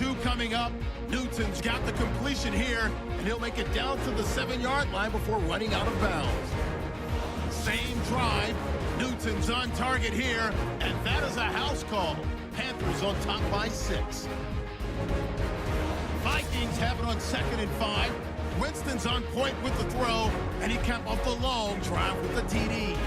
2 coming up. Newton's got the completion here, and he'll make it down to the 7-yard line before running out of bounds. Same drive. Newton's on target here, and that is a house call. Panthers on top by 6. Vikings have it on 2nd and 5. Winston's on point with the throw, and he capped off the long drive with the TD.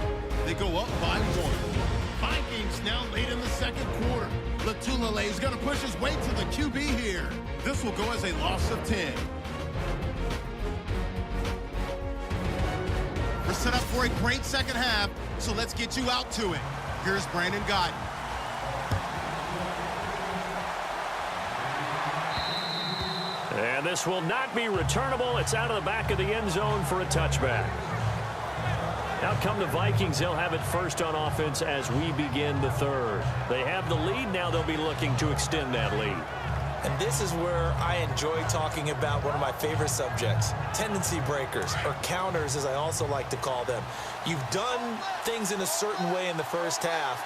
They go up by 1. Vikings now late in the 2nd quarter. Latulele is going to push his way to the QB here. This will go as a loss of 10. We're set up for a great second half, so let's get you out to it. Here's Brandon Guyton. And this will not be returnable. It's out of the back of the end zone for a touchback. Now come the Vikings. They'll have it first on offense as we begin the 3rd. They have the lead. Now they'll be looking to extend that lead. And this is where I enjoy talking about one of my favorite subjects, tendency breakers, or counters as I also like to call them. You've done things in a certain way in the first half,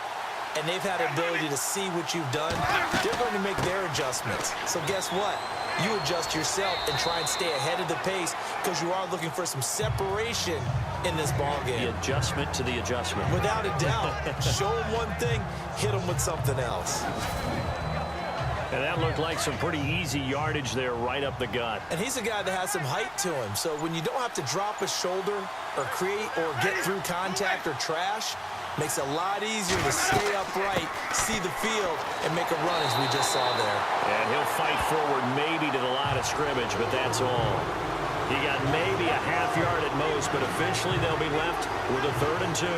and they've had the ability to see what you've done. They're going to make their adjustments. So guess what? You adjust yourself and try and stay ahead of the pace because you are looking for some separation in this ball game. The adjustment to the adjustment. Without a doubt. Show them one thing, hit them with something else. And that looked like some pretty easy yardage there right up the gut. And he's a guy that has some height to him. So when you don't have to drop a shoulder or create or get through contact or trash, makes it a lot easier to stay upright, see the field, and make a run as we just saw there. And he'll fight forward maybe to the line of scrimmage, but that's all. He got maybe a half yard at most, but eventually they'll be left with a 3rd and 2.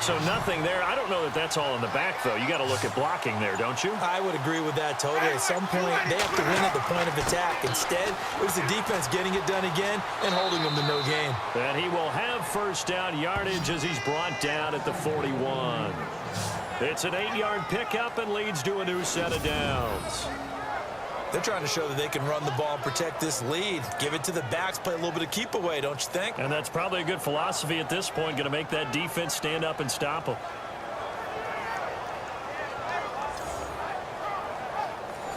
So nothing there. I don't know that that's all in the back, though. You got to look at blocking there, don't you? I would agree with that totally. At some point, they have to win at the point of attack. Instead, it was the defense getting it done again and holding them to no gain. And he will have first down yardage as he's brought down at the 41. It's an 8-yard pickup and leads to a new set of downs. They're trying to show that they can run the ball and protect this lead. Give it to the backs, play a little bit of keep away, don't you think? And that's probably a good philosophy at this point, going to make that defense stand up and stop them.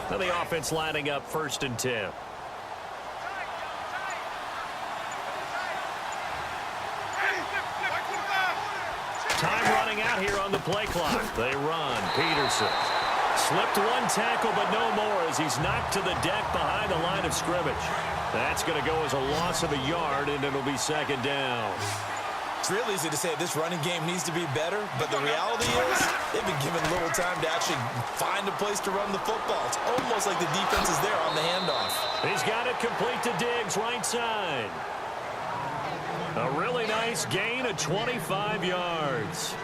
Now the offense lining up 1st and 10. Time running out here on the play clock. They run. Peterson. Slipped one tackle, but no more as he's knocked to the deck behind the line of scrimmage. That's going to go as a loss of a yard, and it'll be 2nd down. It's real easy to say this running game needs to be better, but the reality is they've been given little time to actually find a place to run the football. It's almost like the defense is there on the handoff. He's got it complete to Diggs, right side. A really nice gain of 25 yards.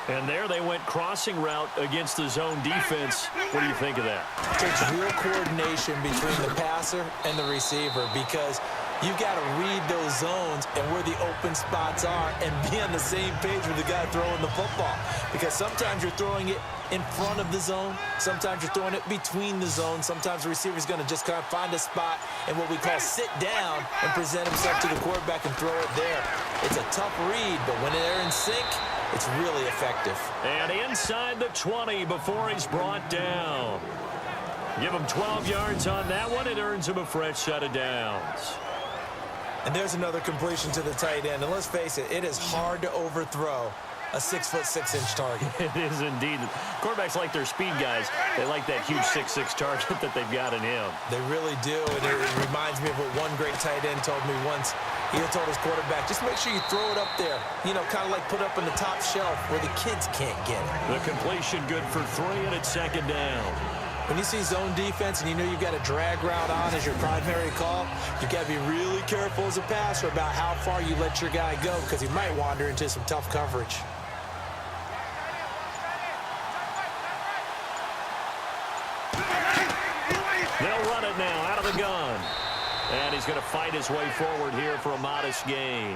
And there they went crossing route against the zone defense. What do you think of that? It takes real coordination between the passer and the receiver because you've got to read those zones and where the open spots are and be on the same page with the guy throwing the football. Because sometimes you're throwing it in front of the zone. Sometimes you're throwing it between the zones. Sometimes the receiver's going to just kind of find a spot and what we call sit down and present himself to the quarterback and throw it there. It's a tough read, but when they're in sync, it's really effective. And inside the 20 before he's brought down. Give him 12 yards on that one. It earns him a fresh set of downs. And there's another completion to the tight end. And let's face it, it is hard to overthrow a 6'6" target. It is indeed. Quarterbacks like their speed guys. They like that huge 6'6" target that they've got in him. They really do. And it reminds me of what one great tight end told me once. He told his quarterback, just make sure you throw it up there. You know, kind of like put up on the top shelf where the kids can't get it. The completion good for 3, and it's 2nd down. When you see zone defense and you know you've got a drag route on as your primary call, you've got to be really careful as a passer about how far you let your guy go because he might wander into some tough coverage. They'll run it now out of the gun. And he's going to fight his way forward here for a modest gain.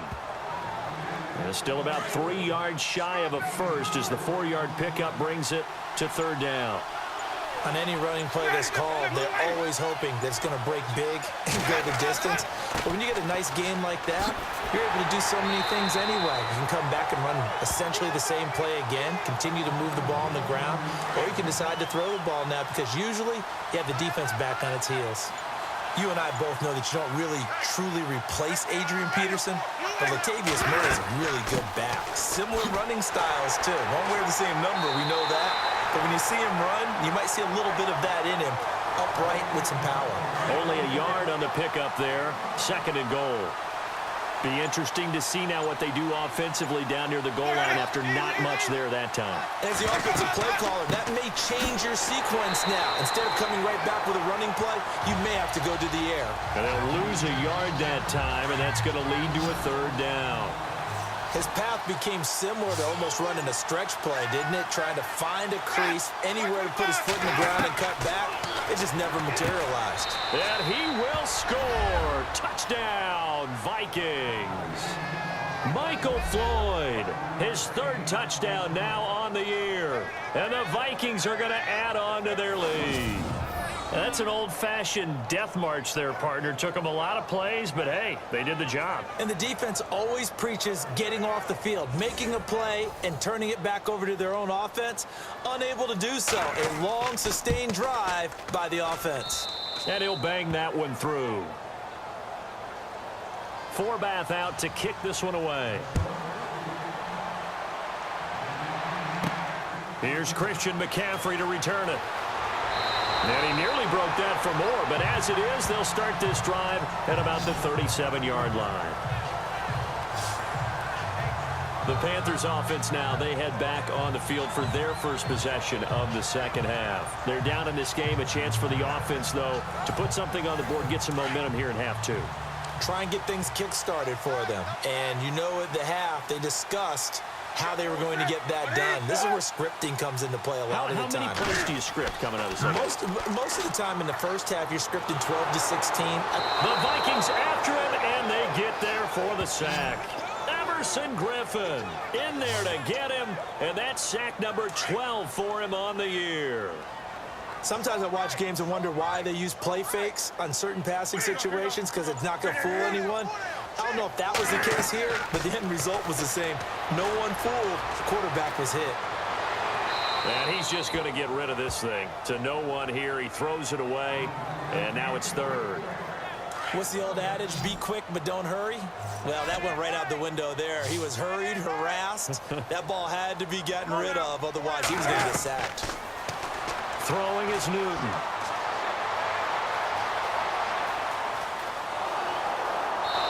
And still about 3 yards shy of a first as the 4-yard pickup brings it to 3rd down. On any running play that's called, they're always hoping that it's going to break big and go the distance. But when you get a nice game like that, you're able to do so many things anyway. You can come back and run essentially the same play again, continue to move the ball on the ground, or you can decide to throw the ball now because usually you have the defense back on its heels. You and I both know that you don't really truly replace Adrian Peterson, but Latavius Murray is a really good back. Similar running styles, too. Won't wear the same number, we know that. But when you see him run, you might see a little bit of that in him, upright with some power. Only a yard on the pickup there. 2nd and goal. Be interesting to see now what they do offensively down near the goal line after not much there that time. As the offensive play caller, that may change your sequence now. Instead of coming right back with a running play, you may have to go to the air. And they'll lose a yard that time, and that's going to lead to a 3rd down. His path became similar to almost running a stretch play, didn't it? Trying to find a crease, anywhere to put his foot in the ground and cut back. It just never materialized. And he will score. Touchdown, Vikings. Michael Floyd, his 3rd touchdown now on the year. And the Vikings are going to add on to their lead. That's an old-fashioned death march there, partner. Took them a lot of plays, but hey, they did the job. And the defense always preaches getting off the field, making a play and turning it back over to their own offense. Unable to do so. A long, sustained drive by the offense. And he'll bang that one through. Forbath out to kick this one away. Here's Christian McCaffrey to return it. And he nearly broke that for more, but as it is, they'll start this drive at about the 37-yard line. The Panthers offense now, they head back on the field for their first possession of the 2nd half. They're down in this game, a chance for the offense, though, to put something on the board, get some momentum here in half 2. Try and get things kick-started for them. And you know at the half, they discussed how they were going to get that done. This is where scripting comes into play a lot of the time. How many plays do you script coming out of the second? Most of the time in the first half, you're scripting 12 to 16. The Vikings after him, and they get there for the sack. Everson Griffin in there to get him, and that's sack number 12 for him on the year. Sometimes I watch games and wonder why they use play fakes on certain passing situations because it's not going to fool anyone. I don't know if that was the case here, but the end result was the same. No one fooled. The quarterback was hit. And he's just going to get rid of this thing. To no one here. He throws it away, and now it's 3rd. What's the old adage? Be quick, but don't hurry? Well, that went right out the window there. He was hurried, harassed. That ball had to be gotten rid of. Otherwise, he was going to get sacked. Throwing is Newton.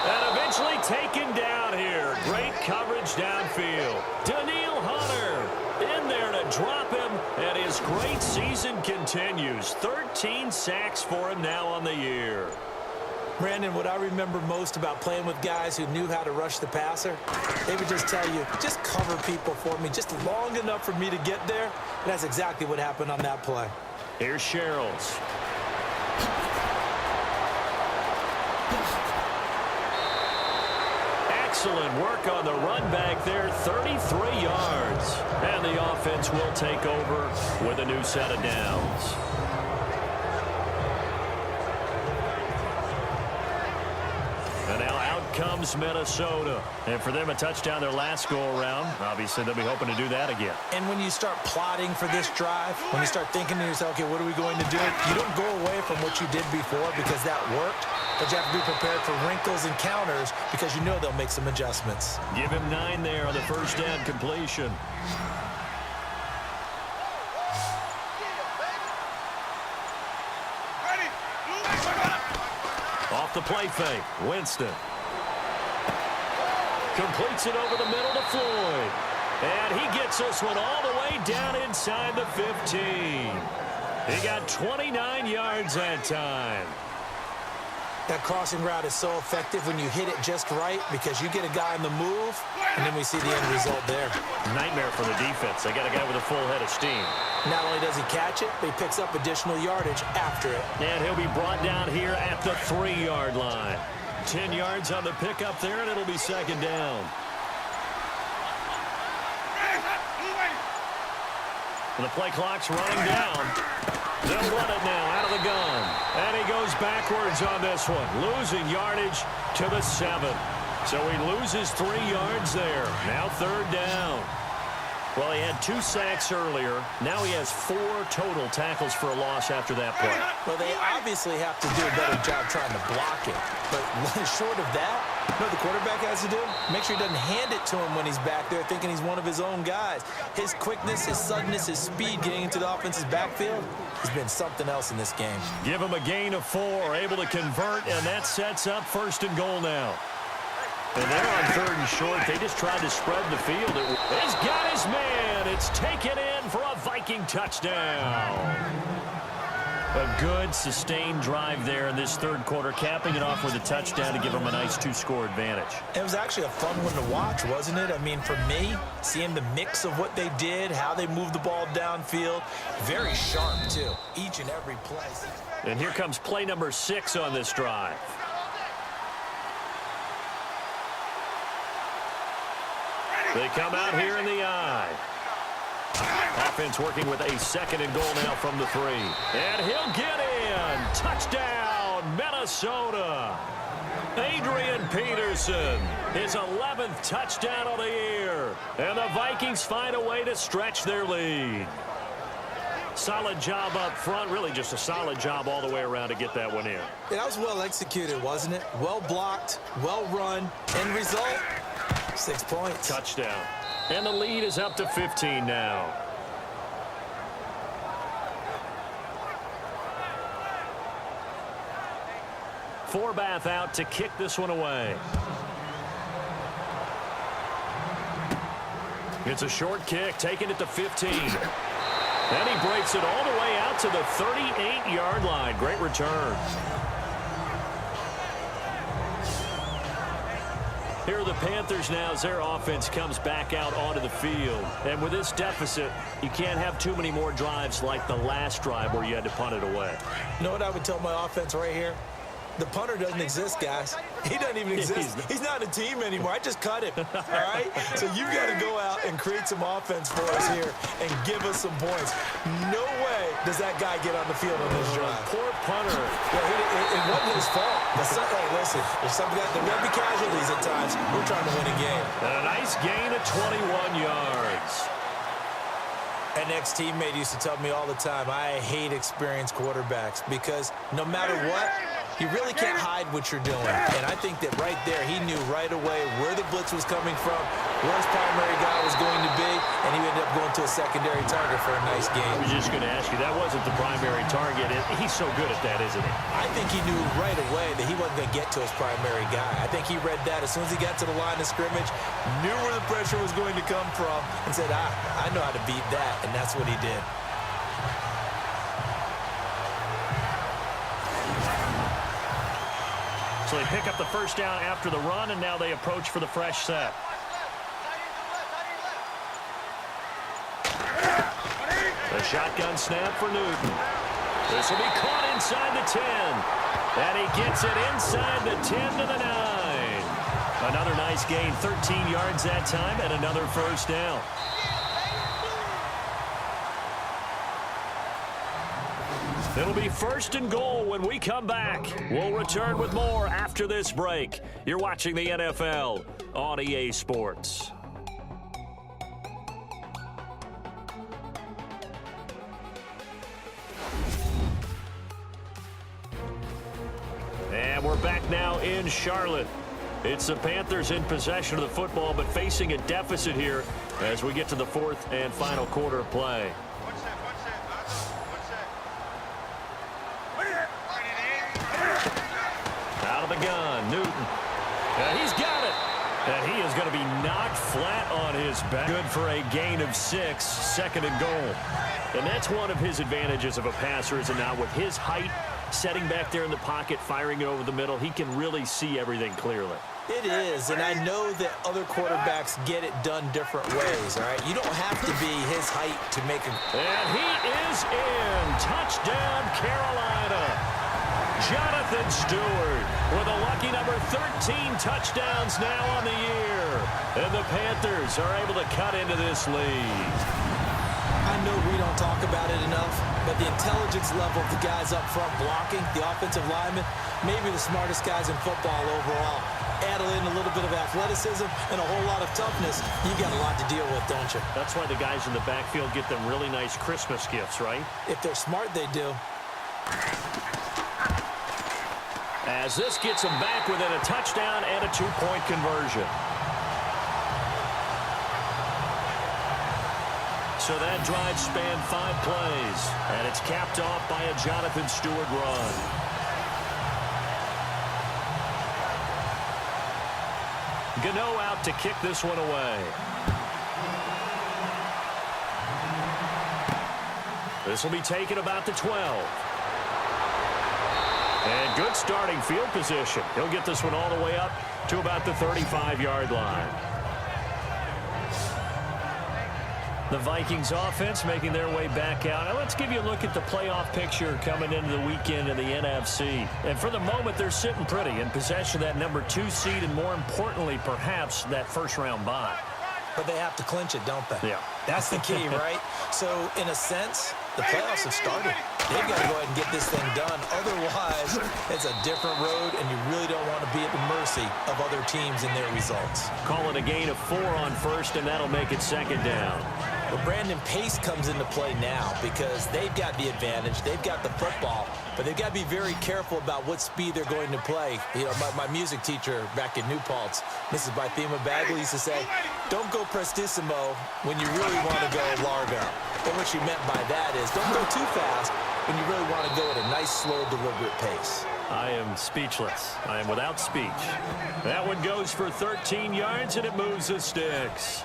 And eventually taken down here. Great coverage downfield. Daniil Hunter in there to drop him, and his great season continues. 13 sacks for him now on the year. Brandon, what I remember most about playing with guys who knew how to rush the passer, they would just tell you, just cover people for me, just long enough for me to get there. And that's exactly what happened on that play. Here's Sherrills. Excellent work on the run back there, 33 yards. And the offense will take over with a new set of downs. And now out comes Minnesota. And for them, a touchdown their last go-around. Obviously, they'll be hoping to do that again. And when you start plotting for this drive, when you start thinking to yourself, okay, what are we going to do? You don't go away from what you did before because that worked. But you have to be prepared for wrinkles and counters because you know they'll make some adjustments. Give him 9 there on the first down completion. Off the play fake, Winston. Completes it over the middle to Floyd. And he gets this one all the way down inside the 15. He got 29 yards that time. That crossing route is so effective when you hit it just right because you get a guy on the move, and then we see the end result there. Nightmare for the defense. They got a guy with a full head of steam. Not only does he catch it, but he picks up additional yardage after it. And he'll be brought down here at the 3-yard line. 10 yards on the pickup there, and it'll be second down. The play clock's running down. They'll run it now out of the gun. And he goes backwards on this one, losing yardage to the 7. So he loses 3 yards there. Now 3rd down. Well, he had 2 sacks earlier. Now he has 4 total tackles for a loss after that play. Well, they obviously have to do a better job trying to block it. But short of that, you know what the quarterback has to do? Make sure he doesn't hand it to him when he's back there thinking he's one of his own guys. His quickness, his suddenness, his speed getting into the offense's backfield has been something else in this game. Give him a gain of 4, able to convert, and that sets up 1st and goal now. And they're on 3rd and short. They just tried to spread the field. He's got his man. It's taken in for a Viking touchdown. A good, sustained drive there in this 3rd quarter, capping it off with a touchdown to give them a nice 2-score advantage. It was actually a fun one to watch, wasn't it? I mean, for me, seeing the mix of what they did, how they moved the ball downfield, very sharp, too, each and every play. And here comes play number 6 on this drive. They come out here in the eye. Offense working with a 2nd and goal now from the 3. And he'll get in. Touchdown, Minnesota. Adrian Peterson, his 11th touchdown of the year. And the Vikings find a way to stretch their lead. Solid job up front, really just a solid job all the way around to get that one in. Yeah, that was well executed, wasn't it? Well blocked, well run. End result, 6 points. Touchdown. And the lead is up to 15 now. Forbath out to kick this one away. It's a short kick, taking it to 15. And he breaks it all the way out to the 38-yard line. Great return. Here are the Panthers now as their offense comes back out onto the field. And with this deficit, you can't have too many more drives like the last drive where you had to punt it away. You know what I would tell my offense right here? The punter doesn't exist, guys. He doesn't even exist. He's not a team anymore. I just cut him, all right? So you got to go out and create some offense for us here and give us some points. No way does that guy get on the field on this drive. Poor punter. Yeah, it wasn't his fault. Hey, listen, there's something that there will be casualties at times. We're trying to win a game. And a nice gain of 21 yards. An ex-teammate used to tell me all the time, I hate experienced quarterbacks because no matter what, you really can't hide what you're doing. And I think that right there, he knew right away where the blitz was coming from, where his primary guy was going to be, and he ended up going to a secondary target for a nice game. I was just going to ask you, that wasn't the primary target. He's so good at that, isn't he? I think he knew right away that he wasn't going to get to his primary guy. I think he read that as soon as he got to the line of scrimmage, knew where the pressure was going to come from, and said, I know how to beat that, and that's what he did. So they pick up the 1st down after the run, and now they approach for the fresh set. The shotgun snap for Newton. This will be caught inside the 10. And he gets it inside the 10 to the 9. Another nice gain, 13 yards that time, and another 1st down. It'll be 1st and goal when we come back. We'll return with more after this break. You're watching the NFL on EA Sports. And we're back now in Charlotte. It's the Panthers in possession of the football, but facing a deficit here as we get to the 4th and final quarter of play. Out of the gun, Newton. And he's got it. And he is going to be knocked flat on his back. Good for a gain of 6, 2nd and goal. And that's one of his advantages of a passer, is it not? With his height, setting back there in the pocket, firing it over the middle, he can really see everything clearly. It is, and I know that other quarterbacks get it done different ways, all right? You don't have to be his height to make a... And he is in. Touchdown, Carolina. Jonathan Stewart with a lucky number 13 touchdowns now on the year. And the Panthers are able to cut into this lead. I know we don't talk about it enough, but the intelligence level of the guys up front blocking, the offensive linemen, maybe the smartest guys in football overall. Add in a little bit of athleticism and a whole lot of toughness, you got a lot to deal with, don't you? That's why the guys in the backfield get them really nice Christmas gifts, right? If they're smart, they do. As this gets them back within a touchdown and a two-point conversion. So that drive spanned 5 plays, and it's capped off by a Jonathan Stewart run. Gano out to kick this one away. This will be taken about the 12. And good starting field position. He'll get this one all the way up to about the 35-yard line. The Vikings offense making their way back out. Now let's give you a look at the playoff picture coming into the weekend in the NFC. And for the moment, they're sitting pretty in possession of that number 2 seed and, more importantly, perhaps that first-round bye. But they have to clinch it, don't they? Yeah. That's the key, right? So, in a sense, the playoffs have started. They've got to go ahead and get this thing done. Otherwise, it's a different road, and you really don't want to be at the mercy of other teams and their results. Call it a gain of 4 on first, and that'll make it second down. Well, Brandon, pace comes into play now because they've got the advantage. They've got the football, but they've got to be very careful about what speed they're going to play. You know, my music teacher back in New Paltz, Mrs. Bythema Bagley, used to say, don't go prestissimo when you really want to go largo. And what she meant by that is don't go too fast when you really want to go at a nice, slow, deliberate pace. I am speechless. I am without speech. That one goes for 13 yards, and it moves the sticks.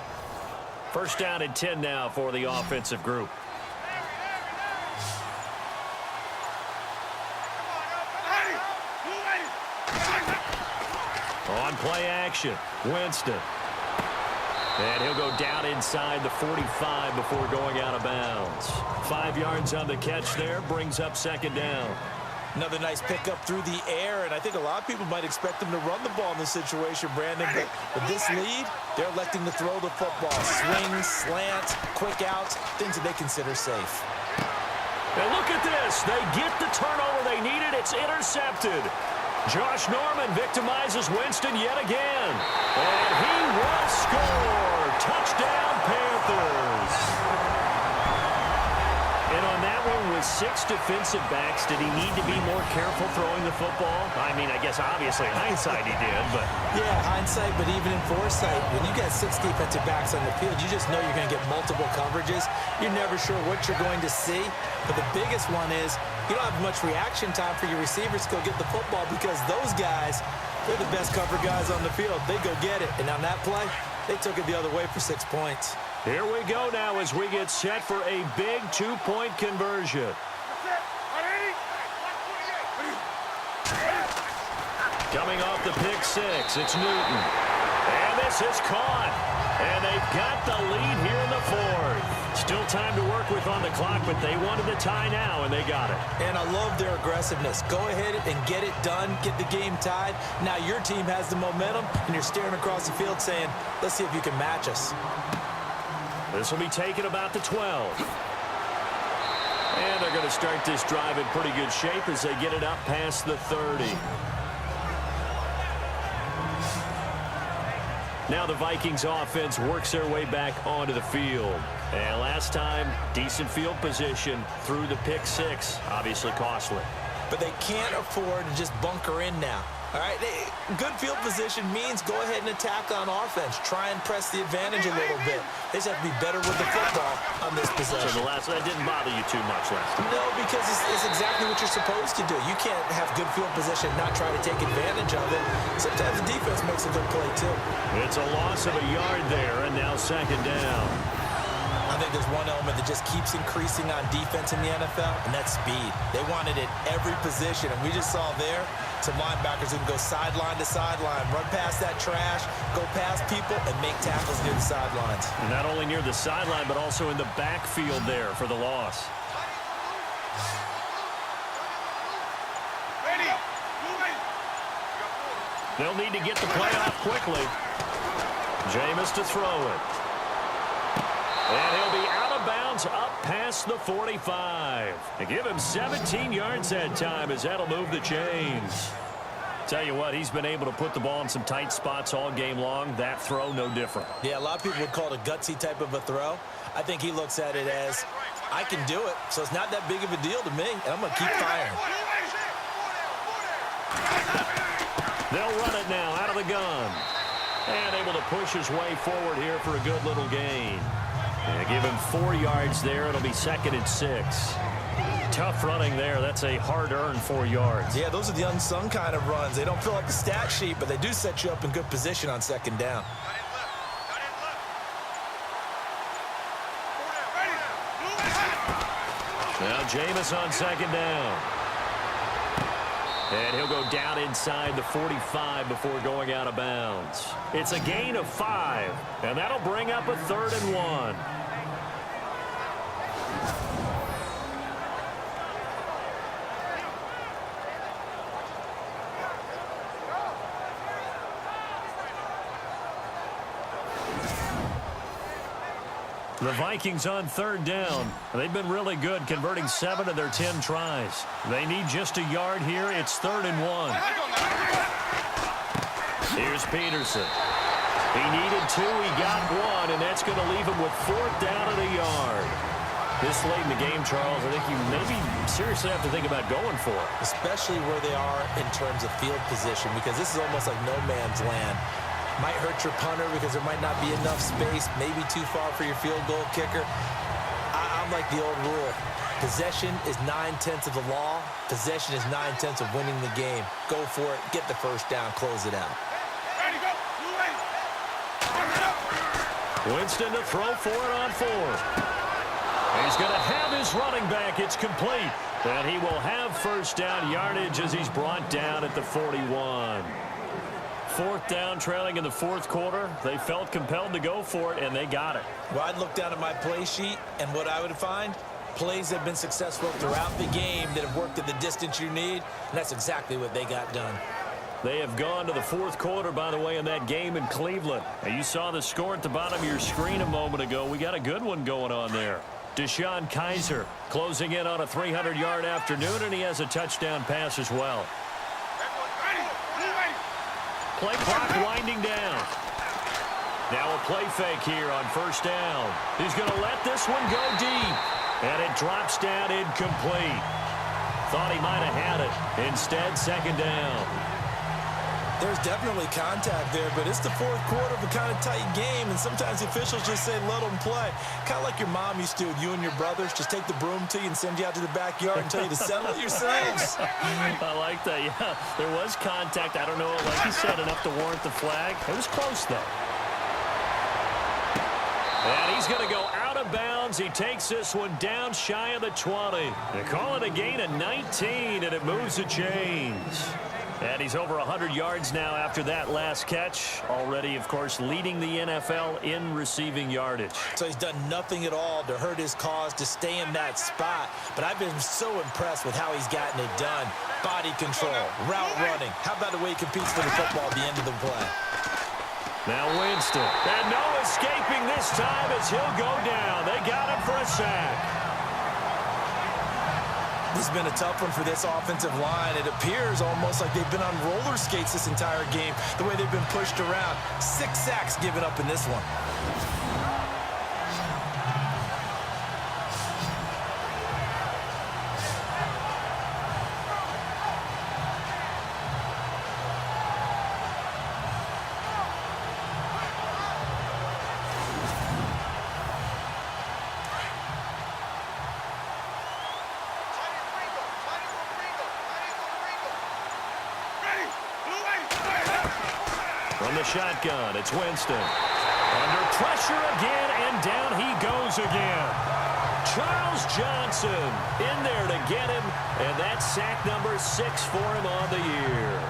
First down and 10 now for the offensive group. On play action, Winston. And he'll go down inside the 45 before going out of bounds. 5 yards on the catch there, brings up second down. Another nice pickup through the air, and I think a lot of people might expect them to run the ball in this situation, Brandon. But with this lead, they're electing to throw the football. Swings, slants, quick outs, things that they consider safe. And look at this. They get the turnover they needed. It's intercepted. Josh Norman victimizes Winston yet again. And he will score. Touchdown, Panthers. And on that one, with 6 defensive backs, did he need to be more careful throwing the football? I mean, I guess obviously in hindsight he did, but... Yeah, hindsight, but even in foresight, when you got 6 defensive backs on the field, you just know you're going to get multiple coverages. You're never sure what you're going to see. But the biggest one is you don't have much reaction time for your receivers to go get the football because those guys, they're the best cover guys on the field. They go get it. And on that play, they took it the other way for 6 points. Here we go now as we get set for a big 2-point conversion. Coming off the pick 6, it's Newton. And this is caught. And they've got the lead here in the 4th. Still time to work with on the clock, but they wanted the tie now, and they got it. And I love their aggressiveness. Go ahead and get it done, get the game tied. Now your team has the momentum, and you're staring across the field saying, let's see if you can match us. This will be taken about the 12. And they're going to start this drive in pretty good shape as they get it up past the 30. Now the Vikings offense works their way back onto the field. And last time, decent field position through the pick 6. Obviously costly. But they can't afford to just bunker in now. All right, good field position means go ahead and attack on offense. Try and press the advantage a little bit. They just have to be better with the football on this possession. So that didn't bother you too much last time? No, because it's exactly what you're supposed to do. You can't have good field position and not try to take advantage of it. Sometimes the defense makes a good play, too. It's a loss of a yard there, and now second down. I think there's one element that just keeps increasing on defense in the NFL, and that's speed. They want it at every position, and we just saw there some linebackers who can go sideline to sideline, run past that trash, go past people, and make tackles near the sidelines. And not only near the sideline, but also in the backfield there for the loss. They'll need to get the play off quickly. Jameis to throw it. And he'll be out of bounds up past the 45. They give him 17 yards that time as that'll move the chains. Tell you what, he's been able to put the ball in some tight spots all game long. That throw, no different. Yeah, a lot of people would call it a gutsy type of a throw. I think he looks at it as, I can do it, so it's not that big of a deal to me, and I'm going to keep firing. They'll run it now out of the gun. And able to push his way forward here for a good little gain. And give him 4 yards there. It'll be 2nd and 6. Tough running there. That's a hard-earned 4 yards. Yeah, those are the unsung kind of runs. They don't fill up the stat sheet, but they do set you up in good position on 2nd down. Now Jameis on 2nd down. And he'll go down inside the 45 before going out of bounds. It's a gain of 5, and that'll bring up a 3rd and 1. The Vikings on 3rd down. They've been really good, converting 7 of their 10 tries. They need just a yard here. It's 3rd and 1. Here's Peterson. He needed 2. He got 1, and that's going to leave him with 4th down and a yard. This late in the game, Charles, I think you maybe seriously have to think about going for it. Especially where they are in terms of field position, because this is almost like no man's land. Might hurt your punter because there might not be enough space, maybe too far for your field goal kicker. I'm like the old rule. Possession is 9/10 of the law. Possession is 9/10 of winning the game. Go for it. Get the 1st down. Close it out. Winston to throw for it on 4th. He's going to have his running back. It's complete. And he will have 1st down yardage as he's brought down at the 41. 4th down, trailing in the 4th quarter. They felt compelled to go for it, and they got it. Well, I'd look down at my play sheet, and what I would find, plays that have been successful throughout the game that have worked at the distance you need, and that's exactly what they got done. They have gone to the 4th quarter, by the way, in that game in Cleveland. And you saw the score at the bottom of your screen a moment ago. We got a good one going on there. Deshaun Kaiser closing in on a 300-yard afternoon, and he has a touchdown pass as well. Play clock winding down. Now a play fake here on 1st down. He's going to let this one go deep. And it drops down incomplete. Thought he might have had it. Instead, 2nd down. There's definitely contact there, but it's the 4th quarter of a kind of tight game, and sometimes the officials just say, let them play. Kind of like your mom used to with you and your brothers. Just take the broom to you and send you out to the backyard and tell you to settle it yourselves. I like that, yeah. There was contact. I don't know, like you said, enough to warrant the flag. It was close, though. And he's going to go out of bounds. He takes this one down shy of the 20. They call it a gain of 19, and it moves the chains. And he's over 100 yards now after that last catch. Already, of course, leading the NFL in receiving yardage. So he's done nothing at all to hurt his cause, to stay in that spot. But I've been so impressed with how he's gotten it done. Body control, route running. How about the way he competes for the football at the end of the play? Now Winston. And no escaping this time as he'll go down. They got him for a sack. This has been a tough one for this offensive line. It appears almost like they've been on roller skates this entire game, the way they've been pushed around. 6 sacks given up in this one. From the shotgun, it's Winston. Under pressure again, and down he goes again. Charles Johnson in there to get him, and that's sack number 6 for him on the year.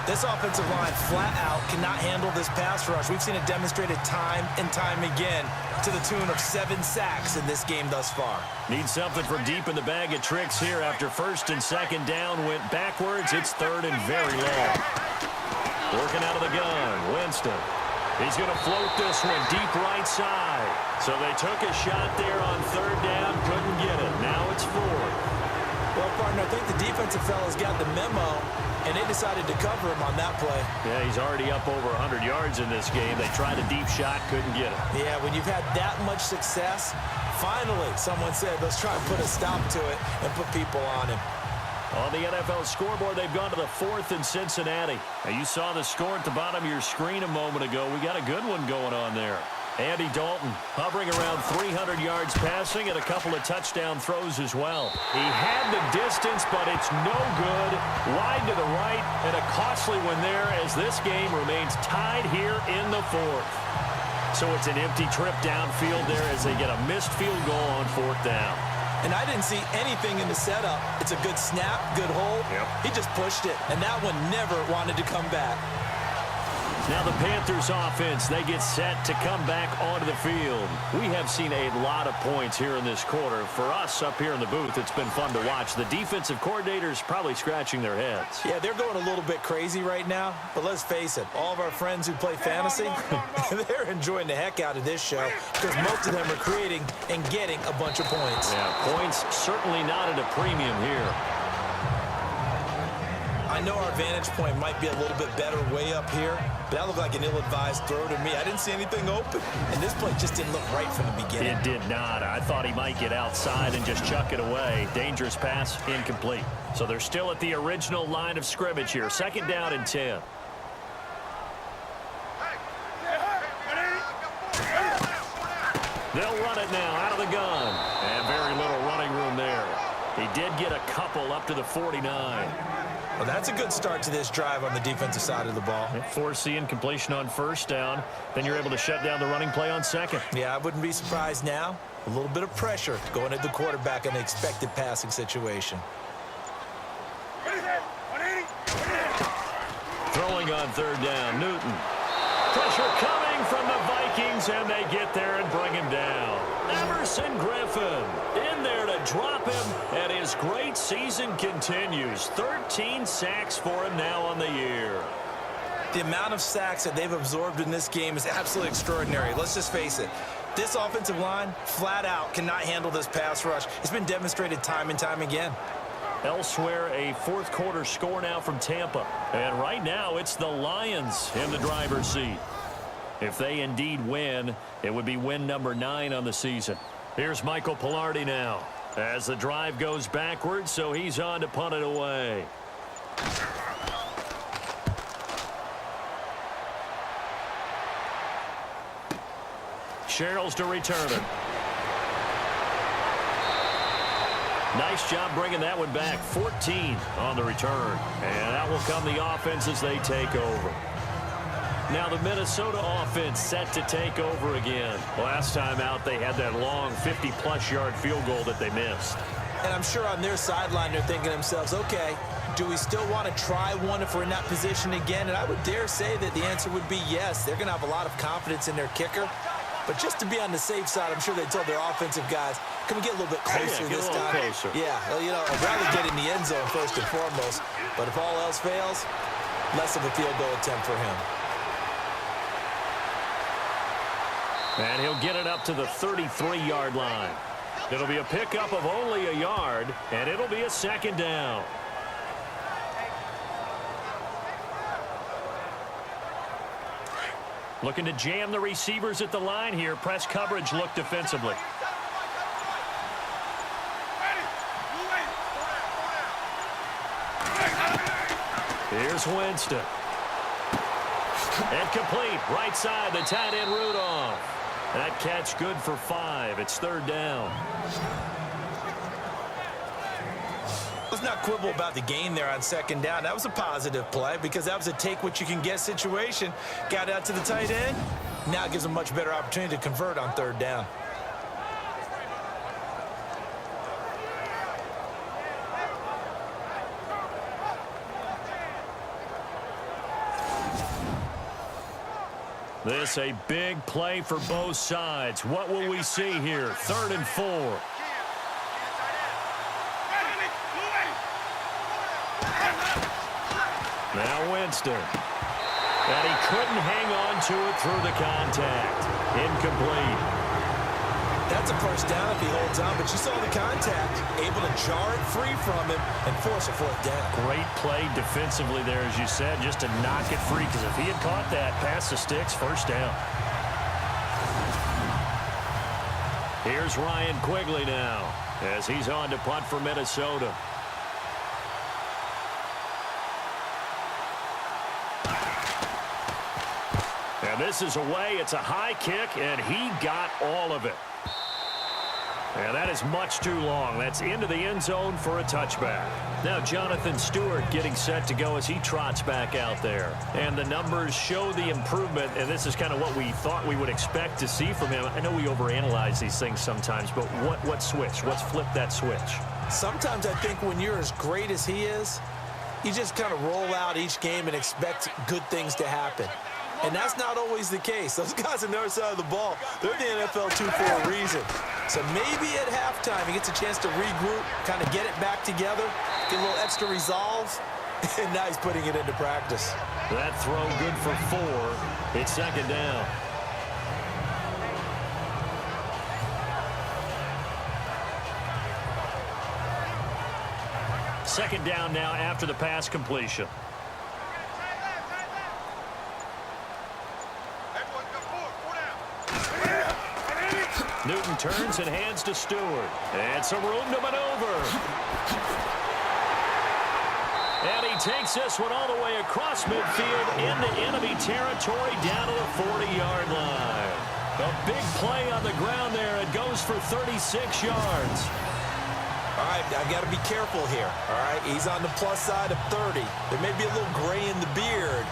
This offensive line flat out cannot handle this pass rush. We've seen it demonstrated time and time again to the tune of 7 sacks in this game thus far. Need something from deep in the bag of tricks here after 1st and 2nd down went backwards. It's 3rd and very long. Working out of the gun, Winston. He's going to float this one deep right side. So they took a shot there on third down, couldn't get it. Now it's fourth. Well, partner, I think the defensive fellas got the memo, and they decided to cover him on that play. Yeah, he's already up over 100 yards in this game. They tried a deep shot, couldn't get it. Yeah, when you've had that much success, finally someone said, let's try and put a stop to it and put people on him. On the NFL scoreboard, they've gone to the fourth in Cincinnati. Now, you saw the score at the bottom of your screen a moment ago. We got a good one going on there. Andy Dalton hovering around 300 yards passing and a couple of touchdown throws as well. He had the distance, but it's no good. Wide to the right, and a costly one there as this game remains tied here in the fourth. So it's an empty trip downfield there as they get a missed field goal on fourth down. And I didn't see anything in the setup. It's a good snap, good hold. Yep. He just pushed it, and that one never wanted to come back. Now the Panthers offense, they get set to come back onto the field. We have seen a lot of points here in this quarter. For us up here in the booth, it's been fun to watch. The defensive coordinators probably scratching their heads. Yeah, they're going a little bit crazy right now, but let's face it, all of our friends who play fantasy, they're enjoying the heck out of this show because most of them are creating and getting a bunch of points. Yeah, points certainly not at a premium here. I know our vantage point might be a little bit better way up here, but that looked like an ill-advised throw to me. I didn't see anything open, and this play just didn't look right from the beginning. It did not. I thought he might get outside and just chuck it away. Dangerous pass, incomplete. So they're still at the original line of scrimmage here. Second down and 10. They'll run it now out of the gun. And very little running room there. He did get a couple up to the 49. Well, that's a good start to this drive on the defensive side of the ball. Force the incompletion on first down. Then you're able to shut down the running play on second. Yeah, I wouldn't be surprised now. A little bit of pressure going at the quarterback in an expected passing situation. Throwing on third down, Newton. Pressure coming from the Vikings, and they get there and bring him down. Emerson Griffin in there to drop him, and his great season continues. 13 sacks for him now on the year. The amount of sacks that they've absorbed in this game is absolutely extraordinary. Let's just face it. This offensive line, flat out, cannot handle this pass rush. It's been demonstrated time and time again. Elsewhere, a fourth quarter score now from Tampa. And right now, it's the Lions in the driver's seat. If they indeed win, it would be win number 9 on the season. Here's Michael Pilardi now as the drive goes backwards, so he's on to punt it away. Sherrills to return it. Nice job bringing that one back. 14 on the return. And that will come the offense as they take over. Now the Minnesota offense set to take over again. Last time out, they had that long 50-plus yard field goal that they missed. And I'm sure on their sideline, they're thinking to themselves, okay, do we still want to try one if we're in that position again? And I would dare say that the answer would be yes. They're going to have a lot of confidence in their kicker. But just to be on the safe side, I'm sure they told their offensive guys, can we get a little bit closer this time? Closer. Yeah, well, you know, I'd rather get in the end zone first and foremost. But if all else fails, less of a field goal attempt for him. And he'll get it up to the 33-yard line. It'll be a pickup of only a yard, and it'll be a second down. Looking to jam the receivers at the line here. Press coverage look defensively. Here's Winston. And complete. Right side, the tight end Rudolph. That catch good for 5. It's third down. Let's not quibble about the gain there on second down. That was a positive play because that was a take-what-you-can-get situation. Got out to the tight end. Now it gives them a much better opportunity to convert on third down. This a big play for both sides. What will we see here? 3rd and 4. Now Winston. And he couldn't hang on to it through the contact. Incomplete. That's a first down if he holds on, but you saw the contact. Able to jar it free from him and force a fourth down. Great play defensively there, as you said, just to knock it free, because if he had caught that, past the sticks, first down. Here's Ryan Quigley now, as he's on to punt for Minnesota. And this is away. It's a high kick, and he got all of it. And that is much too long. That's into the end zone for a touchback. Now Jonathan Stewart getting set to go as he trots back out there. And the numbers show the improvement, and this is kind of what we thought we would expect to see from him. I know we overanalyze these things sometimes, but what switch? What's flipped that switch? Sometimes I think when you're as great as he is, you just kind of roll out each game and expect good things to happen. And that's not always the case. Those guys on the other side of the ball, they're in the NFL 2 for a reason. So maybe at halftime he gets a chance to regroup, kind of get it back together, get a little extra resolve, and now he's putting it into practice. That throw good for 4. It's second down. Second down now after the pass completion. Newton turns and hands to Stewart. And some room to maneuver. And he takes this one all the way across midfield into enemy territory down to the 40-yard line. A big play on the ground there. It goes for 36 yards. All right, I've got to be careful here. All right, he's on the plus side of 30. There may be a little gray in the beard,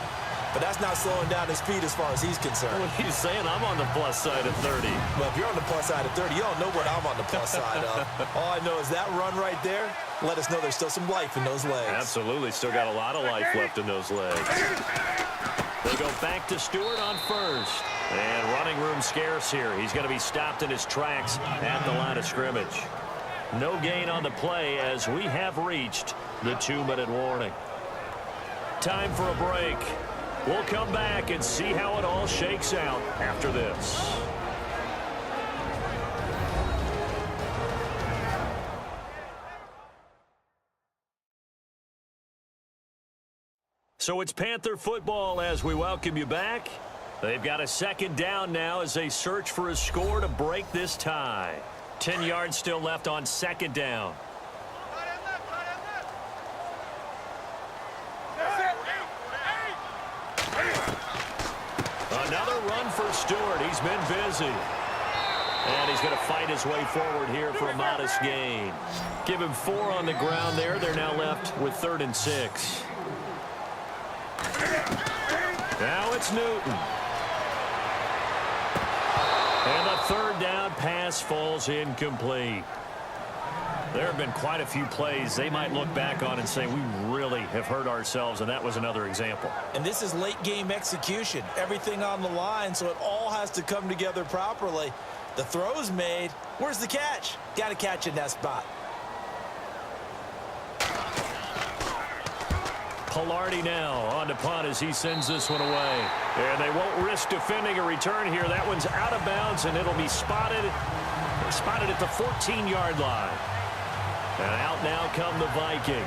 but that's not slowing down his speed as far as he's concerned. What he's saying, I'm on the plus side of 30. Well, if you're on the plus side of 30, you don't know what I'm on the plus side of. All I know is that run right there, let us know there's still some life in those legs. Absolutely, still got a lot of life left in those legs. They go back to Stewart on first. And running room scarce here. He's going to be stopped in his tracks at the line of scrimmage. No gain on the play as we have reached the 2-minute warning. Time for a break. We'll come back and see how it all shakes out after this. So it's Panther football as we welcome you back. They've got a second down now as they search for a score to break this tie. 10 yards still left on second down. Another run for Stewart. He's been busy. And he's going to fight his way forward here for a modest gain. Give him 4 on the ground there. They're now left with 3rd and 6. Now it's Newton. And the 3rd down pass falls incomplete. There have been quite a few plays they might look back on and say, we really have hurt ourselves, and that was another example. And this is late game execution. Everything on the line, so it all has to come together properly. The throw's made. Where's the catch? Got to catch in that spot. Pilardi now on to punt as he sends this one away. And they won't risk defending a return here. That one's out of bounds, and it'll be spotted at the 14-yard line. And out now come the Vikings.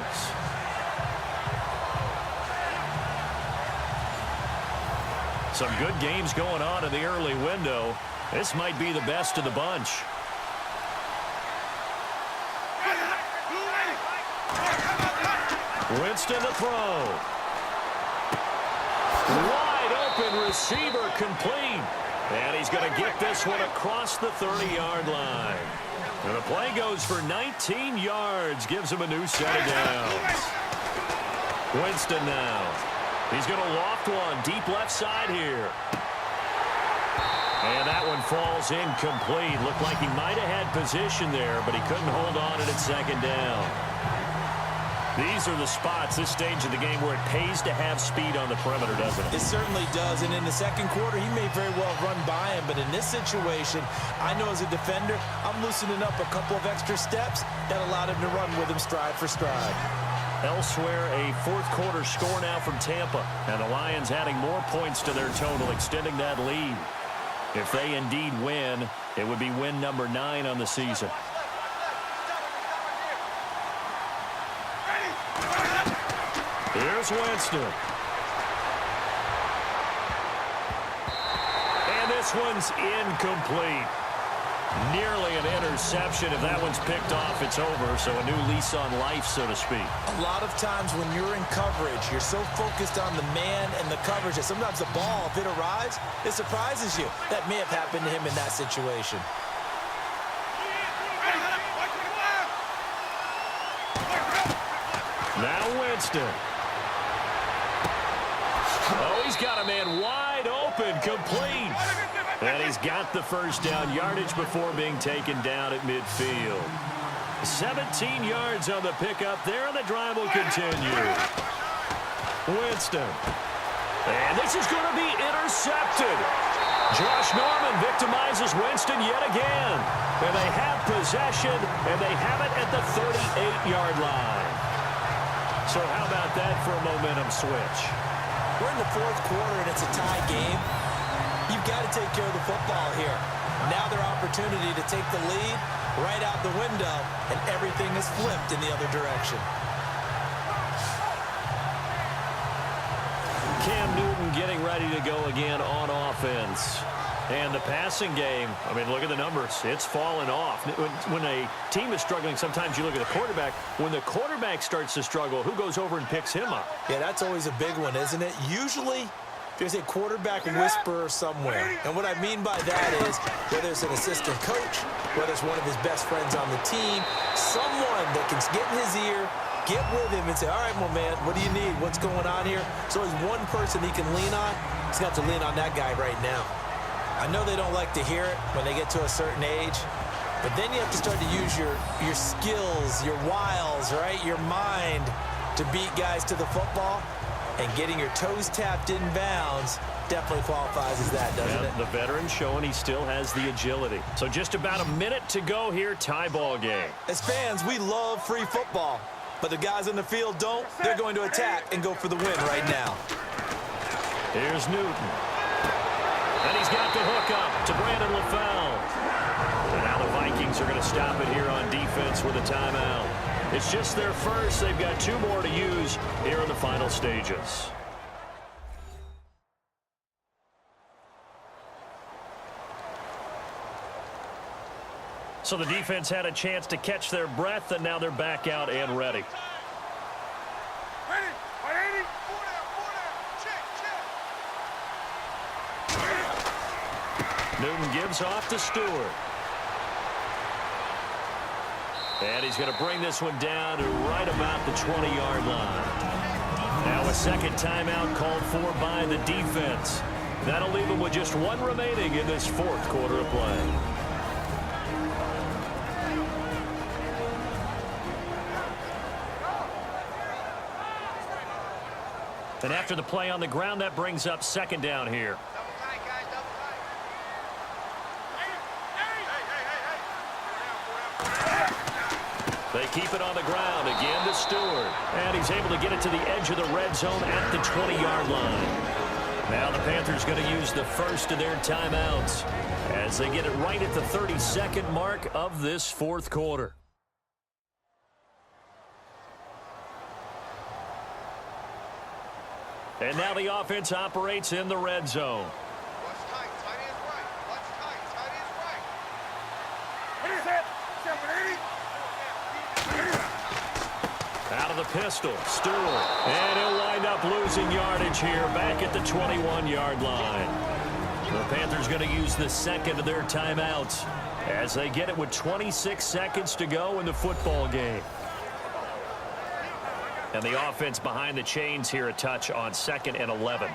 Some good games going on in the early window. This might be the best of the bunch. Winston to throw. Wide open receiver complete. And he's going to get this one across the 30-yard line. And the play goes for 19 yards. Gives him a new set of downs. Winston now. He's going to loft one deep left side here. And that one falls incomplete. Looked like he might have had position there, but he couldn't hold on at second down. These are the spots, this stage of the game, where it pays to have speed on the perimeter, doesn't it? It certainly does, and in the second quarter, he may very well run by him, but in this situation, I know as a defender, I'm loosening up a couple of extra steps that allowed him to run with him stride for stride. Elsewhere, a fourth-quarter score now from Tampa. And the Lions adding more points to their total, extending that lead. If they indeed win, it would be win number 9 on the season. Here's Winston. And this one's incomplete. Nearly an interception. If that one's picked off, it's over. So a new lease on life, so to speak. A lot of times when you're in coverage, you're so focused on the man and the coverage that sometimes the ball, if it arrives, it surprises you. That may have happened to him in that situation. Now Winston. Oh, he's got a man wide open, complete. And he's got the first down yardage before being taken down at midfield. 17 yards on the pickup there, and the drive will continue. Winston. And this is going to be intercepted. Josh Norman victimizes Winston yet again. And they have possession, and they have it at the 38-yard line. So how about that for a momentum switch? We're in the fourth quarter, and it's a tie game. You've got to take care of the football here. Now their opportunity to take the lead right out the window, and everything is flipped in the other direction. Cam Newton getting ready to go again on offense. And the passing game, I mean, look at the numbers. It's fallen off. When a team is struggling, sometimes you look at the quarterback. When the quarterback starts to struggle, who goes over and picks him up? Yeah, that's always a big one, isn't it? Usually, there's a quarterback whisperer somewhere. And what I mean by that is, whether it's an assistant coach, whether it's one of his best friends on the team, someone that can get in his ear, get with him and say, all right, well, man, what do you need? What's going on here? So there's one person he can lean on. He's got to lean on that guy right now. I know they don't like to hear it when they get to a certain age, but then you have to start to use your skills, your wiles, right, your mind to beat guys to the football. And getting your toes tapped in bounds definitely qualifies as that, doesn't it? The veteran showing he still has the agility. So just about a minute to go here, tie ball game. As fans, we love free football. But the guys on the field don't. They're going to attack and go for the win right now. Here's Newton. And he's got the hook up to Brandon LaFell. And now the Vikings are going to stop it here on defense with a timeout. It's just their first. They've got 2 more to use here in the final stages. So the defense had a chance to catch their breath, and now they're back out and ready. Newton gives off to Stewart. And he's going to bring this one down to right about the 20-yard line. Now a second timeout called for by the defense. That'll leave them with just 1 remaining in this fourth quarter of play. And after the play on the ground, that brings up second down here. They keep it on the ground again to Stewart. And he's able to get it to the edge of the red zone at the 20-yard line. Now the Panthers going to use the first of their timeouts as they get it right at the 32nd mark of this fourth quarter. And now the offense operates in the red zone. What's tight? Tight is right. What's tight? Tight is right. What is that? 780. Out of the pistol, Stewart. And he'll wind up losing yardage here back at the 21-yard line. The Panthers going to use the second of their timeouts as they get it with 26 seconds to go in the football game. And the offense behind the chains here a touch on 2nd and 11.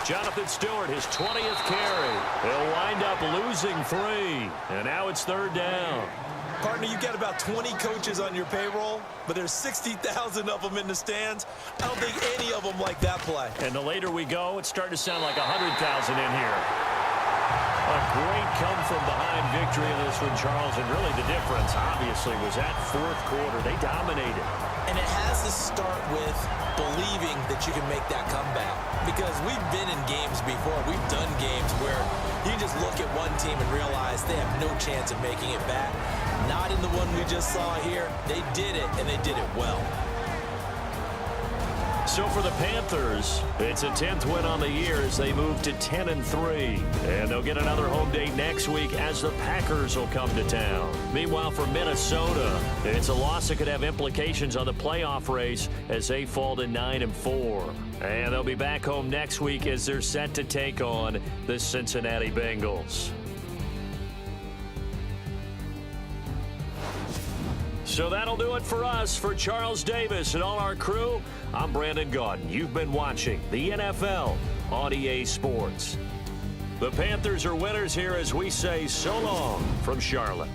Jonathan Stewart, his 20th carry. He'll wind up losing 3. And now it's 3rd down. Partner, you've got about 20 coaches on your payroll, but there's 60,000 of them in the stands. I don't think any of them like that play. And the later we go, it's starting to sound like 100,000 in here. A great come-from-behind victory in this one, Charles, and really the difference, obviously, was that fourth quarter. They dominated. And it has to start with believing that you can make that comeback. Because we've been in games before. We've done games where you just look at one team and realize they have no chance of making it back. Not in the one we just saw here. They did it, and they did it well. So for the Panthers, it's a 10th win on the year as they move to 10-3. And they'll get another home date next week as the Packers will come to town. Meanwhile, for Minnesota, it's a loss that could have implications on the playoff race as they fall to 9-4. And they'll be back home next week as they're set to take on the Cincinnati Bengals. So that'll do it for us. For Charles Davis and all our crew, I'm Brandon Gaudin. You've been watching the NFL on EA Sports. The Panthers are winners here as we say so long from Charlotte.